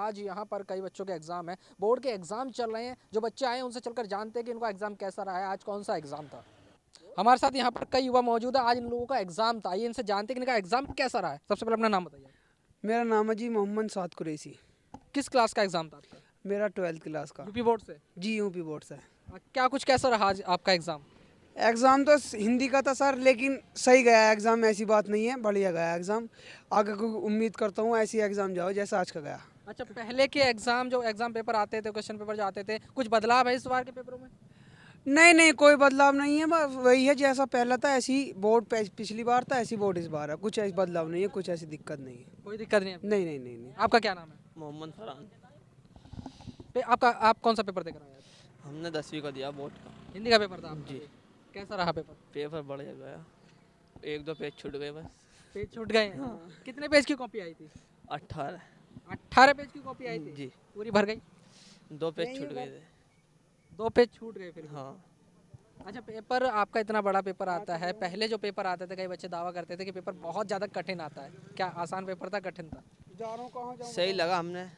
आज यहाँ पर कई बच्चों के एग्जाम है, बोर्ड के एग्जाम चल रहे हैं। जो बच्चे आए हैं उनसे चलकर जानते हैं कि इनका एग्जाम कैसा रहा है, आज कौन सा एग्जाम था। हमारे साथ यहाँ पर कई युवा मौजूद है, आज इन लोगों का एग्जाम था। आइए इनसे जानते हैं कि इनका एग्जाम कैसा रहा है। सबसे पहले अपना नाम बताइए। मेरा नाम है जी मोहम्मद साद कुरैशी। किस क्लास का एग्जाम था आपका? मेरा 12th क्लास का। यूपी बोर्ड से? जी यूपी बोर्ड से। क्या कुछ कैसा रहा आज आपका एग्जाम? एग्ज़ाम तो हिंदी का था सर, लेकिन सही गया एग्ज़ाम, ऐसी बात नहीं है, बढ़िया गया एग्ज़ाम। आगे को उम्मीद करता हूँ ऐसी एग्ज़ाम जाओ जैसा आज का गया। अच्छा, पहले के एग्जाम जो एग्जाम पेपर आते थे, क्वेश्चन पेपर जो आते थे, कुछ बदलाव है इस बार के पेपरों में? नहीं नहीं, कोई बदलाव नहीं है, बस वही है जैसा पहला था ऐसी बोर्ड पिछली बार था, ऐसी बोर्ड इस बार है। कुछ ऐसी बदलाव नहीं है, कुछ ऐसी दिक्कत नहीं है। कोई दिक्कत नहीं है? नहीं नहीं नहीं नहीं। आपका क्या नाम है? मोहम्मद फरहान। आप कौन सा पेपर देकर आए आज? हमने 10वीं का दिया बोर्ड का। हिंदी का पेपर था आपका? जी। कैसा रहा पेपर? पेपर बढ़िया गया, एक दो पेज छूट गए बस। पेज छूट गए हैं? कितने पेज की कॉपी आई थी? 18। 18 पेज की कॉपी आई थी? जी। पूरी भर गई? 2 पेज छूट गए थे। 2 पेज छूट गए फिर? हाँ। अच्छा, पेपर आपका इतना बड़ा पेपर आता है। पहले जो पेपर आते थे, कई बच्चे दावा करते थे कि पेपर बहुत ज़्यादा कठिन आता है। क्या आसान पेपर था, कठिन था? सही लगा, हमने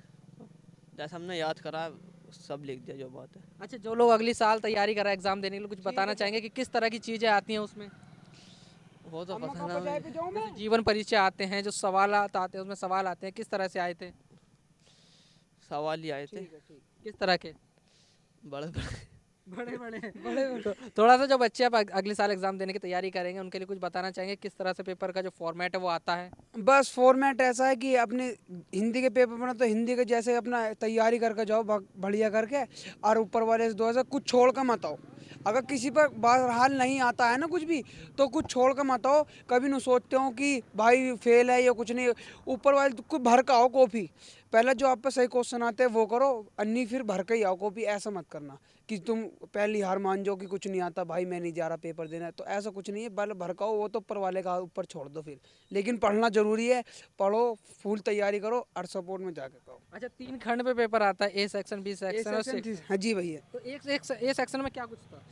जैसा हमने याद करा सब लिख दिया जो बात है। अच्छा, जो लोग अगली साल तैयारी कर रहे हैं एग्जाम देने के लिए, कुछ बताना चाहेंगे कि किस तरह की चीज़ें आती हैं उसमें? वो तो पता ना हमें। जैसे जीवन परिचय आते हैं, जो सवाल आते हैं उसमें सवाल आते हैं, किस तरह से आए थे? सवाल ही आए थे किस तरह के? बड़े बड़े। बड़े बड़े तो थोड़ा सा जो बच्चे अब अगले साल एग्जाम देने की तैयारी करेंगे उनके लिए कुछ बताना चाहेंगे किस तरह से पेपर का जो फॉर्मेट है वो आता है? बस फॉर्मेट ऐसा है कि अपने हिंदी के पेपर में तो हिंदी के जैसे अपना तैयारी करके जाओ बढ़िया करके, और ऊपर वाले से दो से कुछ छोड़ कर मत आओ। अगर किसी पर बहरहाल नहीं आता है ना कुछ भी, तो कुछ छोड़ कर मत आओ। कभी न सोचते हो कि भाई फेल है या कुछ नहीं, ऊपर वाले तो कुछ भर के आओ कॉपी। पहले जो आप पे सही क्वेश्चन आते हैं वो करो, अन्नी फिर भर के ही आओ कॉपी। ऐसा मत करना कि तुम पहली हार मान जाओ कि कुछ नहीं आता, भाई मैं नहीं जा रहा पेपर देना। तो ऐसा कुछ नहीं है, बल भड़काओ वो तो ऊपर वाले का ऊपर छोड़ दो फिर। लेकिन पढ़ना जरूरी है, पढ़ो, फुल तैयारी करो और सपोर्ट में जाके करो। अच्छा, 3 खंड पे पेपर आता है, ए सेक्शन, बी सेक्शन और सेक्शन। हाँ जी भैया। तो ए सेक्शन में क्या कुछ था?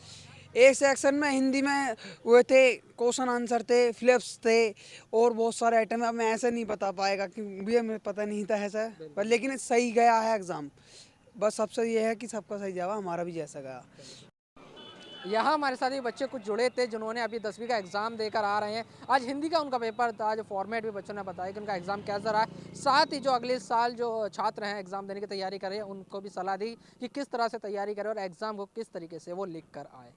ए सेक्शन में हिंदी में वो थे, क्वेश्चन आंसर थे, फिलिप्स थे और बहुत सारे आइटम है। अब मैं ऐसे नहीं बता पाएगा कि भैया मुझे पता नहीं था ऐसा, पर लेकिन सही गया है एग्ज़ाम। बस सबसे ये है कि सबका सही जावा, हमारा भी जैसा गया। यहाँ हमारे साथ ये बच्चे कुछ जुड़े थे जिन्होंने अभी 10वीं का एग्ज़ाम देकर आ रहे हैं। आज हिंदी का उनका पेपर था, जो फॉर्मेट भी बच्चों ने बताया कि उनका एग्ज़ाम कैसा रहा है। साथ ही जो अगले साल जो छात्र हैं एग्ज़ाम देने की तैयारी कर रहे हैं उनको भी सलाह दी कि किस तरह से तैयारी करें और एग्ज़ाम को किस तरीके से वो लिख कर आए।